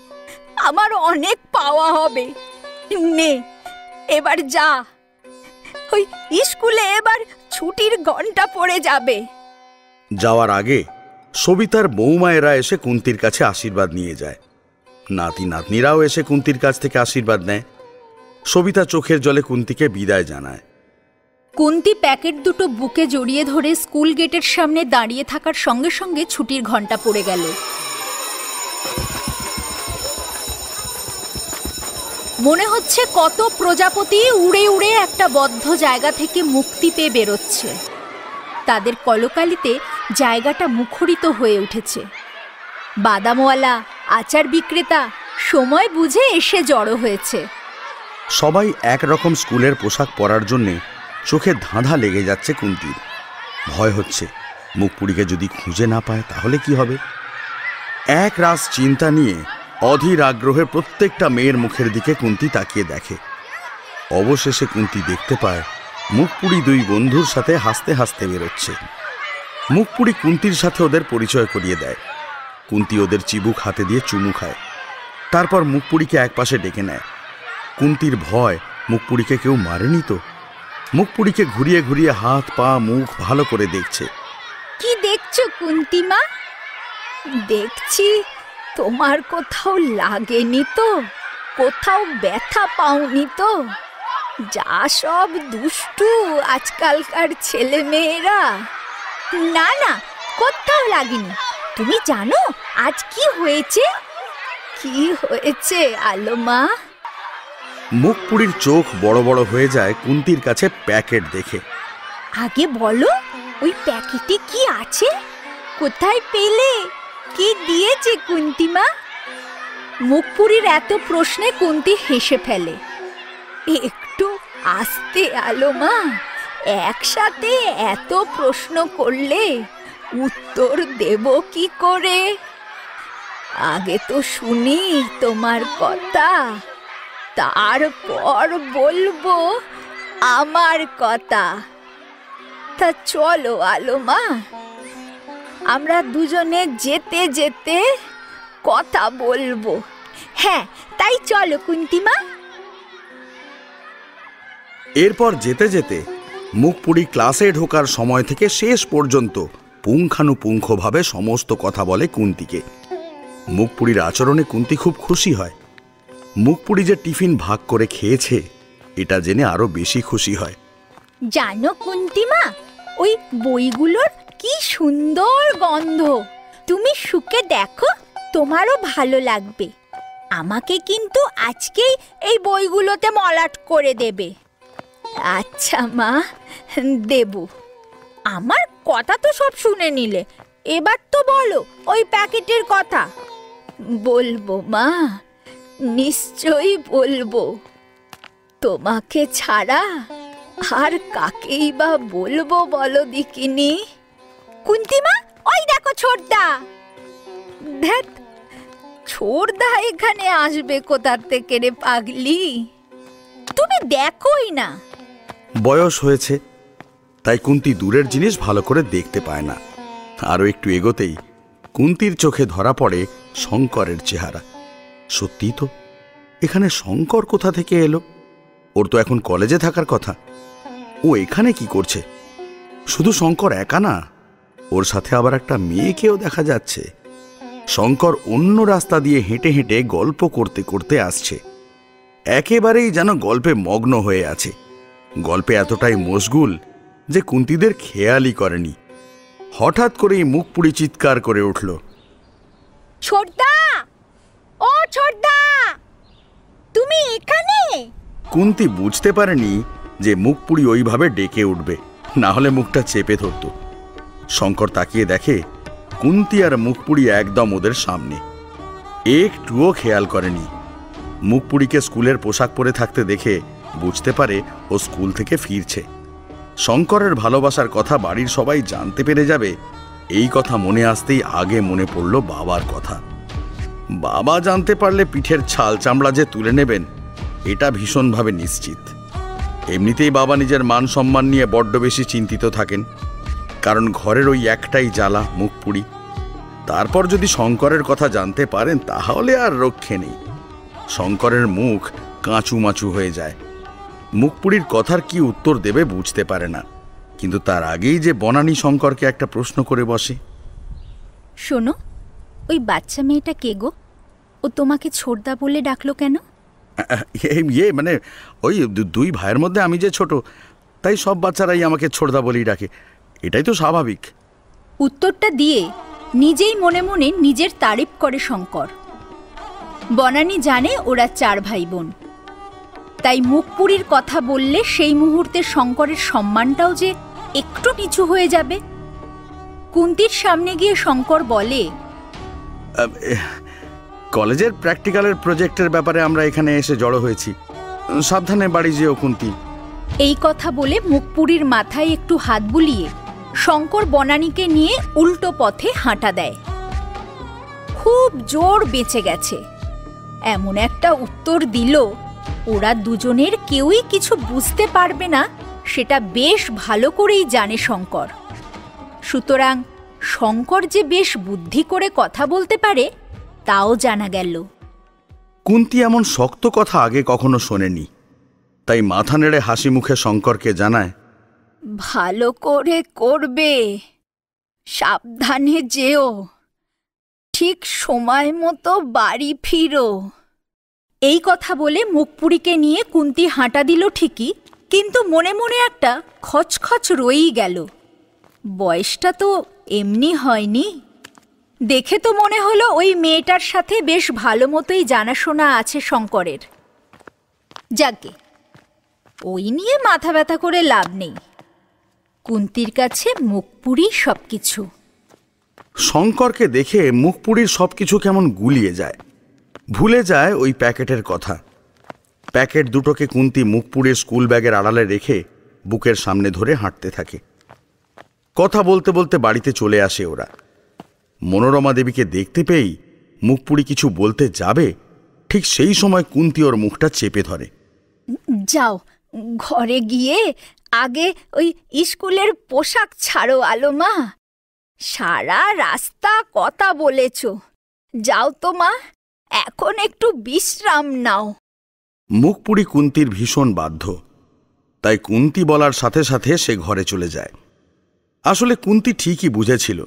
আমার অনেক পাওয়া হবে। নে, এবার যা। ওই স্কুলে এবার ছুটির ঘন্টা পড়ে যাবে। যাওয়ার আগে সবিতার বৌমায়েরা এসে কুন্তির কাছে আশীর্বাদ নিয়ে যায়। নাতি নাতনিরাও এসে কুন্তির কাছ থেকে আশীর্বাদ নেয়। সবিতা চোখের জলে কুন্তিকে বিদায় জানায়। কুন্তি প্যাকেট দুটো বুকে জড়িয়ে ধরে স্কুল গেটের সামনে দাঁড়িয়ে থাকার সঙ্গে সঙ্গে ছুটির ঘন্টা পড়ে গেল। মনে হচ্ছে কত প্রজাপতি উড়ে উড়ে একটা বদ্ধ জায়গা থেকে মুক্তি পেয়ে বেরোচ্ছে। তাদের কলকালিতে জায়গাটা মুখরিত হয়ে উঠেছে। বাদামওয়ালা, আচার বিক্রেতা সময় বুঝে এসে জড়ো হয়েছে। সবাই একরকম স্কুলের পোশাক পরার জন্যে চোখে ধাঁধা লেগে যাচ্ছে কুন্তির। ভয় হচ্ছে মুখপুরীকে যদি খুঁজে না পায় তাহলে কি হবে। এক রাস চিন্তা নিয়ে অধীর আগ্রহে প্রত্যেকটা মেয়ের মুখের দিকে কুন্তি তাকিয়ে দেখে। অবশেষে কুন্তি দেখতে পায় মুখপুরী দুই বন্ধুর সাথে হাসতে হাসতে বেরোচ্ছে। মুখপুরী কুন্তির সাথে ওদের পরিচয় করিয়ে দেয়। কুন্তি ওদের চিবুক হাতে দিয়ে চুমু খায়। তারপর মুখপুরীকে একপাশে ডেকে নেয়। কুন্তির ভয় মুখপুরীকে কেউ মারেনি তো। মুখপুরীকে ঘুরিয়ে ঘুরিয়ে হাত পা মুখ ভালো করে দেখছে। কি দেখছো কুন্তিমা? দেখছি তোমার কোথাও লাগেনি তো, কোথাও ব্যথা পাওনি তো? যা সব দুষ্টু আজকালকার ছেলে মেয়েরা। না না, কোথাও লাগেনি। তুমি জানো আজ কি হয়েছে? কি হয়েছে আলোমা? মুখপুরীর চোখ বড় বড় হয়ে যায় কুন্তির কাছে প্যাকেট দেখে। আগে বলো, ওই প্যাকেটে কি আছে? কোথায় পেলে? কি দিয়েছে কুন্তিমা? মুখপুরীর এত প্রশ্নে কুন্তি হেসে ফেলে। একটু আস্তে আলোমা, একসাথে এত প্রশ্ন করলে উত্তর দেব কি করে? আগে তো শুনি তোমার কথা, তারপর বলবো আমার কথা। তা চলো আলোমা, আমরা দুজনে যেতে যেতে কথা বলবো। হ্যাঁ, তাই চলো কুন্তিমা। এরপর যেতে যেতে মুখপুরি ক্লাসে ঢোকার সময় থেকে শেষ পর্যন্ত পুঙ্খানুপুঙ্খভাবে সমস্ত কথা বলে কুন্তিকে। মুখপুরির আচরণে কুন্তি খুব খুশি হয়। মুখপুরি যে টিফিন ভাগ করে খেয়েছে এটা জেনে আরো বেশি খুশি হয়। জানো কুন্তিমা, ওই বইগুলোর কি সুন্দর গন্ধ। তুমি শুকে দেখো, তোমারও ভালো লাগবে। আমাকে কিন্তু আজকেই এই বইগুলোতে মলাট করে দেবে। আচ্ছা মা, দেব। আমার কথা তো সব শুনে নিলে, এবার তো বলো ওই প্যাকেটের কথা। বলবো মা, নিশ্চয়ই বলবো। তোমাকে ছাড়া আর কাকেই বা বলবো বলো দিকিনি। কুন্তিমা, ওই দেখো ছোটদা। ধ্যাৎ, ছোটদা এখানে আসবে কোথার থেকে রে পাগলি? তুমি দেখোই না। বয়স হয়েছে, তাই কুন্তি দূরের জিনিস ভালো করে দেখতে পায় না। আরও একটু এগোতেই কুন্তির চোখে ধরা পড়ে শঙ্করের চেহারা। সত্যিই তো, এখানে শঙ্কর কোথা থেকে এলো? ওর তো এখন কলেজে থাকার কথা। ও এখানে কি করছে? শুধু শঙ্কর একা না, ওর সাথে আবার একটা মেয়েকেও দেখা যাচ্ছে। শঙ্কর অন্য রাস্তা দিয়ে হেঁটে হেঁটে গল্প করতে করতে আসছে। একেবারেই যেন গল্পে মগ্ন হয়ে আছে। গল্পে এতটাই মশগুল যে কুন্তিদের খেয়ালই করেনি। হঠাৎ করেই মুখপুরি চিৎকার করে উঠল, ছোটদা! ও ছোটদা, তুমি এখানে? কুন্তি বুঝতে পারেনি যে মুখপুরি ওইভাবে ডেকে উঠবে, না হলে মুখটা চেপে ধরত। শঙ্কর তাকিয়ে দেখে কুন্তি আর মুখপুরি একদম ওদের সামনে। একটুও খেয়াল করেনি। মুখপুরিকে স্কুলের পোশাক পরে থাকতে দেখে বুঝতে পারে ও স্কুল থেকে ফিরছে। শঙ্করের ভালোবাসার কথা বাড়ির সবাই জানতে পেরে যাবে, এই কথা মনে আসতেই আগে মনে পড়ল বাবার কথা। বাবা জানতে পারলে পিঠের ছাল চামড়া যে তুলে নেবেন এটা ভীষণভাবে নিশ্চিত। এমনিতেই বাবা নিজের মান সম্মান নিয়ে বড্ড বেশি চিন্তিত থাকেন, কারণ ঘরের ওই একটাই জ্বালা মুখপুরি। তারপর যদি শঙ্করের কথা জানতে পারেন তাহলে আর রক্ষে নেই। শঙ্করের মুখ কাঁচুমাচু হয়ে যায়। মুখপুরির কথার কি উত্তর দেবে বুঝতে পারে না, কিন্তু তার আগেই যে বনানী শঙ্করকে একটা প্রশ্ন করে বসে। শোনো, ওই বাচ্চা মেয়েটা কে গো? ও তোমাকে ছোটদা বলে ডাকলো কেন? মানে ওই দুই ভাইয়ের মধ্যে আমি যে ছোট, তাই সব বাচ্চারাই আমাকে ছোটদা বলেই ডাকে। এটাই তো স্বাভাবিক। উত্তরটা দিয়ে নিজেই মনে মনে নিজের তারিফ করে শঙ্কর। বনানী জানে ওরা 4 ভাই বোন, তাই মুখপুরির কথা বললে সেই মুহূর্তে শঙ্করের সম্মানটাও যে একটু নিচু হয়ে যাবে। কুন্তির সামনে গিয়ে শঙ্কর বলে, কলেজের প্র্যাকটিক্যালের প্রজেক্টের ব্যাপারে আমরা এখানে এসে জড়ো হয়েছি। সাবধানে বাড়ি যেও কুন্তি। এই কথা বলে মুখপুরির মাথায় একটু হাত বুলিয়ে শঙ্কর বনানীকে নিয়ে উল্টো পথে হাঁটা দেয়। খুব জোর বেঁচে গেছে, এমন একটা উত্তর দিল ওরা দুজনের কেউই কিছু বুঝতে পারবে না, সেটা বেশ ভালো করেই জানে শঙ্কর। সুতরাং শঙ্কর যে বেশ বুদ্ধি করে কথা বলতে পারে তাও জানা গেল। কুন্তি এমন শক্ত কথা আগে কখনো শোনেনি, তাই মাথা নেড়ে হাসি মুখে শঙ্করকে জানায়, ভালো করে করবে, সাবধানে যেও, ঠিক সময় মতো বাড়ি ফিরো। এই কথা বলে মুখপুরিকে নিয়ে কুন্তি হাঁটা দিল ঠিকই, কিন্তু মনে মনে একটা খচখচ রয়েই গেল। বয়সটা তো এমনি হয়নি। দেখে তো মনে হলো ওই মেয়েটার সাথে বেশ ভালো মতোই জানাশোনা আছে শঙ্করের। যাকে ওই নিয়ে মাথা ব্যথা করে লাভ নেই। কুন্তির কাছে মুখপুরি সবকিছু। শঙ্করকে দেখে মুখপুরির সবকিছু কেমন গুলিয়ে যায়, ভুলে যায় ওই প্যাকেটের কথা। প্যাকেট দুটোকে কুন্তি মুখপুরির স্কুল ব্যাগের আড়ালে রেখে বুকের সামনে ধরে হাঁটতে থাকে। কথা বলতে বলতে বাড়িতে চলে আসে ওরা। মনোরমা দেবীকে দেখতে পেয়েই মুখপুরি কিছু বলতে যাবে, ঠিক সেই সময় কুন্তি ওর মুখটা চেপে ধরে। যাও, ঘরে গিয়ে আগে ওই স্কুলের পোশাক ছাড়ো আলো মা, সারা রাস্তা কথা বলেছ, যাও তো মা, এখন একটু বিশ্রাম নাও। মুখপুরি কুন্তির ভীষণ বাধ্য, তাই কুন্তি বলার সাথে সাথে সে ঘরে চলে যায়। আসলে কুন্তি ঠিকই বুঝেছিল,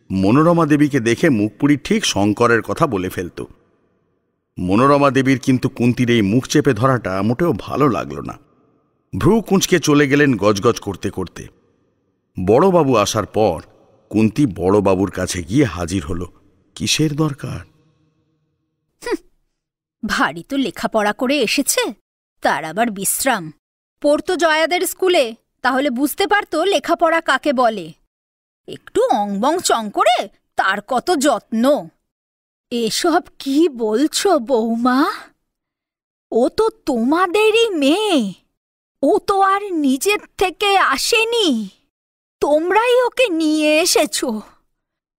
মনোরমা দেবীকে দেখে মুখপুরি ঠিক শঙ্করের কথা বলে ফেলত। মনোরমা দেবীর কিন্তু কুন্তির এই মুখ চেপে ধরাটা মোটেও ভালো লাগল না। ভ্রু কুঁচকে চলে গেলেন গজগজ করতে করতে। বড়বাবু আসার পর কুন্তি বড়বাবুর কাছে গিয়ে হাজির হল। কিসের দরকার? ভারী তো লেখাপড়া করে এসেছে, তার আবার বিশ্রাম। পড়তো জয়াদের স্কুলে, তাহলে বুঝতে পারতো লেখাপড়া কাকে বলে। একটু অংবং চং করে তার কত যত্ন। এসব কি বলছো বৌমা? ও তো তোমাদেরই মেয়ে, ও তো আর নিজের থেকে আসেনি, তোমরাই ওকে নিয়ে এসেছো।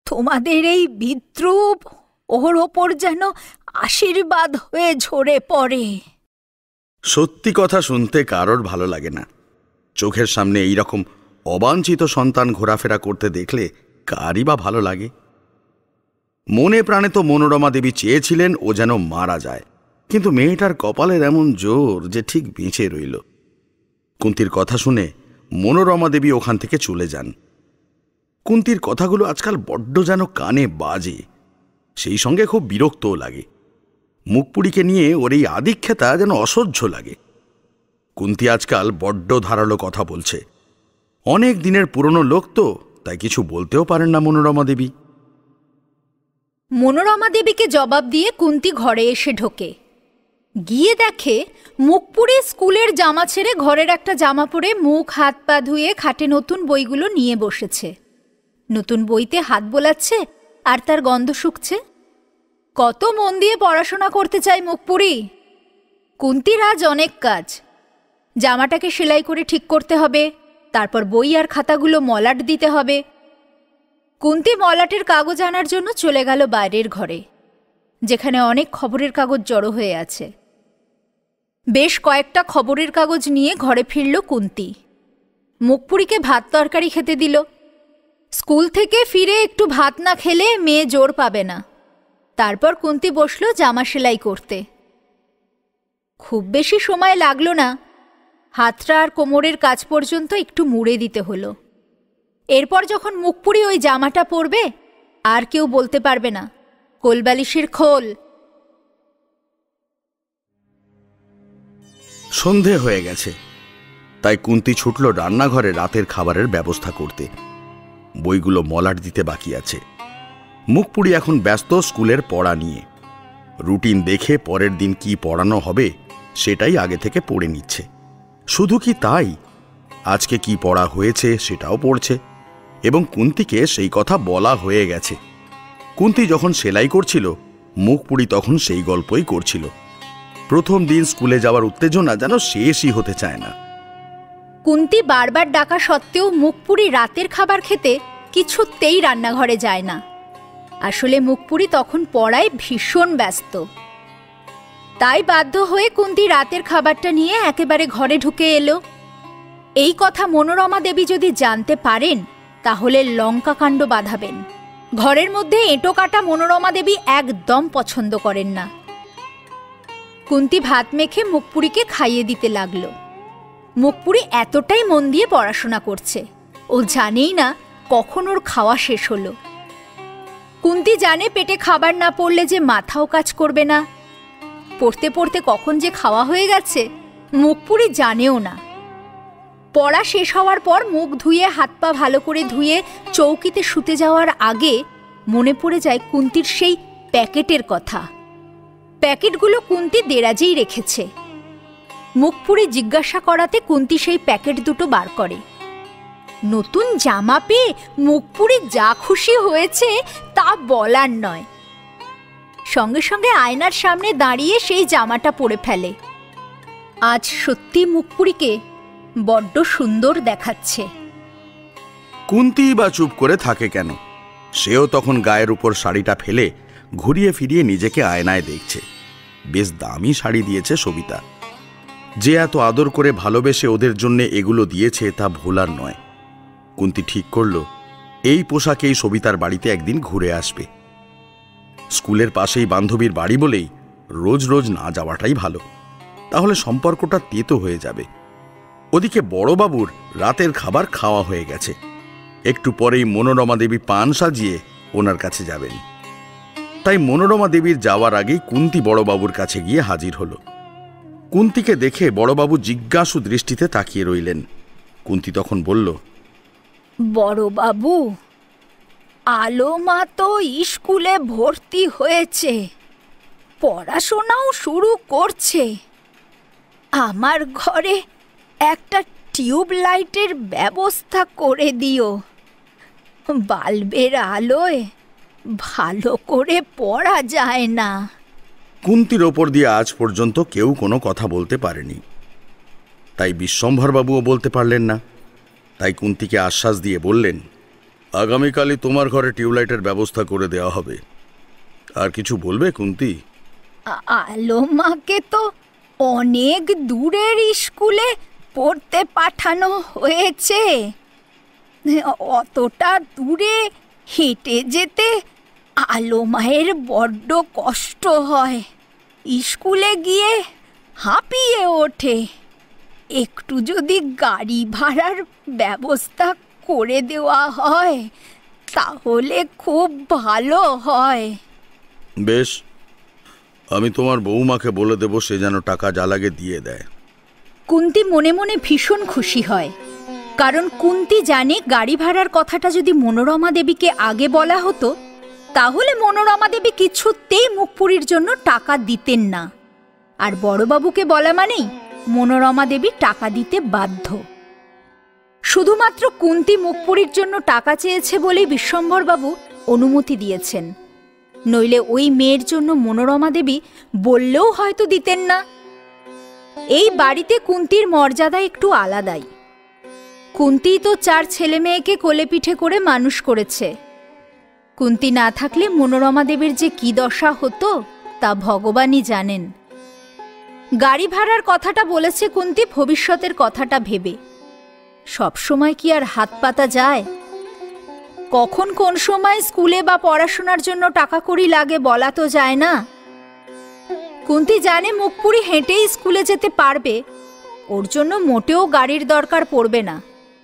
তোমাদের এই বিদ্রূপ ওর ওপর যেন আশীর্বাদ হয়ে ঝরে পড়ে। সত্যি কথা শুনতে কারোর ভালো লাগে না। চোখের সামনে এইরকম অবাঞ্ছিত সন্তান ঘোরাফেরা করতে দেখলে কারই বা ভালো লাগে? মনে প্রাণে তো মনোরমা দেবী চেয়েছিলেন ও যেন মারা যায়, কিন্তু মেয়েটার কপালের এমন জোর যে ঠিক বেঁচে রইল। কুন্তির কথা শুনে মনোরমা দেবী ওখান থেকে চলে যান। কুন্তির কথাগুলো আজকাল বড্ড যেন কানে বাজে, সেই সঙ্গে খুব বিরক্তও লাগে। মুখপুরীকে নিয়ে ওর এই আদিক্ষেতা যেন অসহ্য লাগে। কুন্তি আজকাল বড্ড ধারালো কথা বলছে। অনেক দিনের পুরনো লোক তো, তাই কিছু বলতেও পারেন না মনোরমা দেবী। মনোরমা দেবীকে জবাব দিয়ে কুন্তি ঘরে এসে ঢোকে। গিয়ে দেখে মুখপুরি স্কুলের জামা ছেড়ে ঘরের একটা জামা পরে মুখ হাত পা ধুয়ে খাটে নতুন বইগুলো নিয়ে বসেছে। নতুন বইতে হাত বোলাচ্ছে আর তার গন্ধ শুকছে। কত মন দিয়ে পড়াশোনা করতে চায় মুখপুরি। কুন্তির আজ অনেক কাজ। জামাটাকে সেলাই করে ঠিক করতে হবে, তারপর বই আর খাতাগুলো মলাট দিতে হবে। কুন্তি মলাটের কাগজ আনার জন্য চলে গেল বাইরের ঘরে, যেখানে অনেক খবরের কাগজ জড়ো হয়ে আছে। বেশ কয়েকটা খবরের কাগজ নিয়ে ঘরে ফিরল কুন্তি। মুখপুরিকে ভাত তরকারি খেতে দিল। স্কুল থেকে ফিরে একটু ভাত না খেলে মেয়ে জোর পাবে না। তারপর কুন্তি বসল জামা সেলাই করতে। খুব বেশি সময় লাগলো না, হাতটা আর কোমরের কাজ পর্যন্ত একটু মুড়ে দিতে হলো। এরপর যখন মুখপুরি ওই জামাটা পরবে, আর কেউ বলতে পারবে না কোলবালিশের খোল। সন্ধে হয়ে গেছে, তাই কুন্তি ছুটল রান্নাঘরে রাতের খাবারের ব্যবস্থা করতে। বইগুলো মলাট দিতে বাকি আছে। মুখপুরি এখন ব্যস্ত স্কুলের পড়া নিয়ে। রুটিন দেখে পরের দিন কি পড়ানো হবে সেটাই আগে থেকে পড়ে নিচ্ছে। শুধু কি তাই, আজকে কি পড়া হয়েছে সেটাও পড়ছে, এবং কুন্তিকে সেই কথা বলা হয়ে গেছে। কুন্তি যখন সেলাই করছিল, মুখপুরি তখন সেই গল্পই করছিল। প্রথম দিন স্কুলে যাওয়ার উত্তেজনা যেন শেষই হতে চায় না। কুন্তি বারবার ডাকা সত্ত্বেও মুখপুরি রাতের খাবার খেতে কিছুতেই রান্নাঘরে যায় না। আসলে মুখপুরি তখন পড়ায় ভীষণ ব্যস্ত। তাই বাধ্য হয়ে কুন্তি রাতের খাবারটা নিয়ে একেবারে ঘরে ঢুকে এলো। এই কথা মনোরমা দেবী যদি জানতে পারেন, তাহলে লঙ্কা কাণ্ড বাঁধাবেন। ঘরের মধ্যে এঁটো কাটা মনোরমা দেবী একদম পছন্দ করেন না। কুন্তি ভাত মেখে মুখপুরিকে খাইয়ে দিতে লাগলো। মুখপুরি এতটাই মন দিয়ে পড়াশোনা করছে, ও জানেই না কখন ওর খাওয়া শেষ হলো। কুন্তি জানে পেটে খাবার না পড়লে যে মাথাও কাজ করবে না। পড়তে পড়তে কখন যে খাওয়া হয়ে গেছে মুখপুরি জানেও না। পড়া শেষ হওয়ার পর মুখ ধুয়ে হাত পা ভালো করে ধুয়ে চৌকিতে শুতে যাওয়ার আগে মনে পড়ে যায় কুন্তির সেই প্যাকেটের কথা। প্যাকেটগুলো কুন্তি দেরাজেই রেখেছে। মুখপুরি জিজ্ঞাসা করাতে কুন্তি সেই প্যাকেট দুটো বার করে। নতুন জামা পেয়ে মুখপুরি যা খুশি হয়েছে তা বলার নয়। সঙ্গে সঙ্গে আয়নার সামনে দাঁড়িয়ে সেই জামাটা পরে ফেলে। আজ সত্যি মুখপুরিকে বড্ড সুন্দর দেখাচ্ছে। কুন্তি বা চুপ করে থাকে কেন? সেও তখন গায়ের উপর শাড়িটা ফেলে ঘুরিয়ে ফিরিয়ে নিজেকে আয়নায় দেখছে। বেশ দামি শাড়ি দিয়েছে সবিতা। যে এত আদর করে ভালোবেসে ওদের জন্য এগুলো দিয়েছে তা ভোলার নয়। কুন্তি ঠিক করল এই পোশাকেই সবিতার বাড়িতে একদিন ঘুরে আসবে। স্কুলের পাশেই বান্ধবীর বাড়ি বলেই রোজ রোজ না যাওয়াটাই ভালো, তাহলে সম্পর্কটা তেতো হয়ে যাবে। ওদিকে বড়বাবুর রাতের খাবার খাওয়া হয়ে গেছে, একটু পরেই মনোরমা দেবী পান সাজিয়ে ওনার কাছে যাবেন। তাই মনোরমা দেবীর যাওয়ার আগেই কুন্তী বড়বাবুর কাছে গিয়ে হাজির হলো। কুন্তীকে দেখে বড়বাবু জিজ্ঞাসু দৃষ্টিতে তাকিয়ে রইলেন। কুন্তী তখন বলল, বড়বাবু, আলোমা তো স্কুলে ভর্তি হয়েছে, পড়াশোনাও শুরু করছে। আমার ঘরে একটা টিউবলাইটের ব্যবস্থা করে দিও। বাল্বের আলোয় ভালো করে পড়া যায় না। কুন্তীর ওপর দিয়ে আজ পর্যন্ত কেউ কোনো কথা বলতে পারেনি, তাই বিশ্বম্ভরবাবুও বলতে পারলেন না। তাই কুন্তীকে আশ্বাস দিয়ে বললেন, আগামীকালই তোমার ঘরে টিউবলাইটের ব্যবস্থা করে দেওয়া হবে। আর কিছু বলবে কুন্তী? আলোমাকে তো অনেক দূরের স্কুলে পড়তে পাঠানো হয়েছে। অতটা দূরে হেঁটে যেতে আলোমায়ের বড্ড কষ্ট হয়, স্কুলে গিয়ে হাঁপিয়ে ওঠে। একটু যদি গাড়ি ভাড়ার ব্যবস্থা করে দেওয়া হয় তাহলে খুব ভালো হয়। বেশ, আমি তোমার বৌমাকে বলে দেব সে যেন টাকা যা লাগে দিয়ে দেয়। কুন্তী মনে মনে ভীষণ খুশি হয়, কারণ কুন্তী জানে গাড়ি ভাড়ার কথাটা যদি মনোরমা দেবীকে আগে বলা হতো তাহলে মনোরমা দেবী কিছুতেই মুখপুরীর জন্য টাকা দিতেন না, আর বড়বাবুকে বলা মানেই মনোরমা দেবী টাকা দিতে বাধ্য। শুধুমাত্র কুন্তী মুখপুরীর জন্য টাকা চেয়েছে বলেই বিশ্বম্ভরবাবু অনুমতি দিয়েছেন, নইলে ওই মেয়ের জন্য মনোরমা দেবী বললেও হয়তো দিতেন না। এই বাড়িতে কুন্তীর মর্যাদা একটু আলাদাই। কুন্তী তো 4 ছেলে মেয়েকে কোলে পিঠে করে মানুষ করেছে। কুন্তী না থাকলে মনোরমা দেবীর যে কি দশা হতো তা ভগবানই জানেন। গাড়ি ভাড়ার কথাটা বলেছে কুন্তী ভবিষ্যতের কথাটা ভেবে। সবসময় কি আর হাত পাতা যায়? কখন কোন সময় স্কুলে বা পড়াশোনার জন্য টাকা কড়ি লাগে বলা তো যায় না। কুন্তী জানে মুখপুরি হেঁটেই স্কুলে যেতে পারবে, ওর জন্য মোটেও গাড়ির দরকার পড়বে না।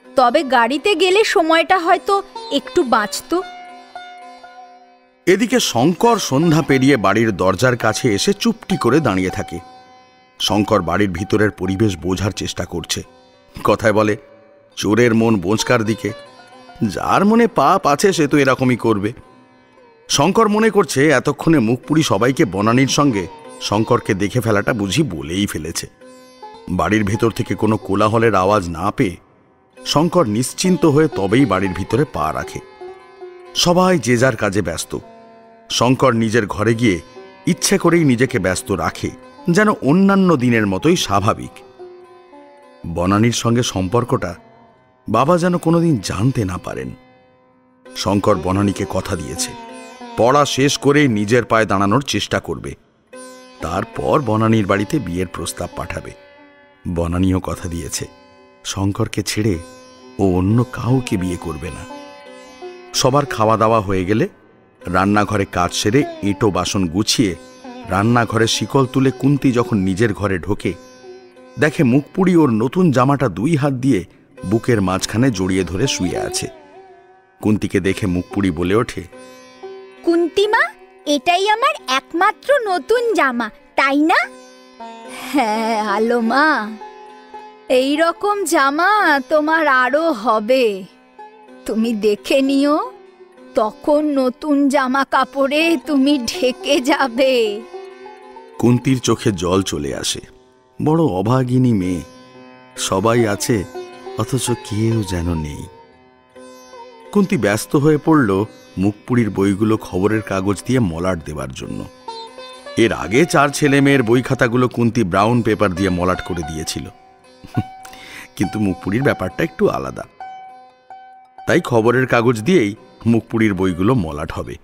তবে গাড়িতে গেলে সময়টা হয়তো একটু বাঁচত। এদিকে শঙ্কর সন্ধ্যা পেরিয়ে বাড়ির দরজার কাছে এসে চুপটি করে দাঁড়িয়ে থাকে। শঙ্কর বাড়ির ভিতরের পরিবেশ বোঝার চেষ্টা করছে। কথায় বলে, চোরের মন বোঁচকার দিকে। যার মনে পাপ আছে সে তো এরকমই করবে। শঙ্কর মনে করছে এতক্ষণে মুখপুরি সবাইকে বনানীর সঙ্গে শঙ্করকে দেখে ফেলাটা বুঝি বলেই ফেলেছে। বাড়ির ভেতর থেকে কোনো কোলাহলের আওয়াজ না পেয়ে শঙ্কর নিশ্চিন্ত হয়ে তবেই বাড়ির ভিতরে পা রাখে। সবাই যে যার কাজে ব্যস্ত। শঙ্কর নিজের ঘরে গিয়ে ইচ্ছে করেই নিজেকে ব্যস্ত রাখে, যেন অন্যান্য দিনের মতোই স্বাভাবিক। বনানীর সঙ্গে সম্পর্কটা বাবা যেন কোনোদিন জানতে না পারেন। শঙ্কর বনানীকে কথা দিয়েছে, পড়া শেষ করে নিজের পায়ে দাঁড়ানোর চেষ্টা করবে, তারপর বনানীর বাড়িতে বিয়ের প্রস্তাব পাঠাবে। বনানীও কথা দিয়েছে, শঙ্করকে ছেড়ে ও অন্য কাউকে বিয়ে করবে না। সবার খাওয়া দাওয়া হয়ে গেলে রান্নাঘরে কাজ সেরে এঁটো বাসন গুছিয়ে রান্নাঘরে শিকল তুলে কুন্তী যখন নিজের ঘরে ঢোকে, দেখে মুখপুরি ওর নতুন জামাটা 2 হাত দিয়ে বুকের মাঝখানে জড়িয়ে ধরে শুয়ে আছে। কুন্তীকে দেখে মুখপুরি বলে ওঠে, কুন্তীমা, এটাই আমার একমাত্র নতুন জামা, তাই না? হ্যাঁ আলোমা, এই রকম জামা তোমার আরো হবে। তুমি দেখে নিও, তখন নতুন জামা কাপড়ে তুমি ঢেকে যাবে। কুন্তীর চোখে জল চলে আসে। বড় অভাগিনী মেয়ে, সবাই আছে অথচ কেউ যেন নেই। কুন্তী ব্যস্ত হয়ে পড়ল মুখপুরীর বইগুলো খবরের কাগজ দিয়ে মলাট দেবার জন্য। এর আগে 4 ছেলে মেয়ের বই খাতাগুলো কুন্তী ব্রাউন পেপার দিয়ে মলাট করে দিয়েছিল, কিন্তু মুখপুরীর ব্যাপারটা একটু আলাদা। তাই খবরের কাগজ দিয়েই মুখপুরীর বইগুলো মলাট হবে।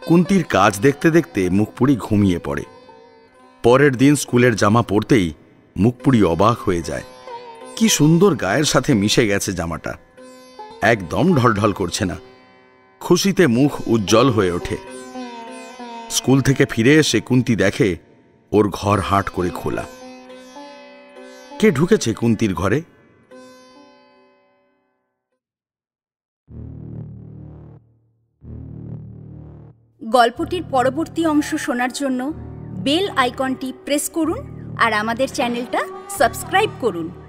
কুন্তীর কাজ দেখতে দেখতে মুখপুরি ঘুমিয়ে পড়ে। পরের দিন স্কুলের জামা পরতেই মুখপুরি অবাক হয়ে যায়। কি সুন্দর গায়ের সাথে মিশে গেছে জামাটা। একদম ঢলঢল করছে না। খুশিতে মুখ উজ্জ্বল হয়ে ওঠে। স্কুল থেকে ফিরে এসে কুন্তি দেখে ওর ঘর হাট করে খোলা। কে ঢুকেছে কুন্তির ঘরে? গল্পটির পরবর্তী অংশ শোনার জন্য বেল আইকনটি প্রেস করুন আর আমাদের চ্যানেলটা সাবস্ক্রাইব করুন।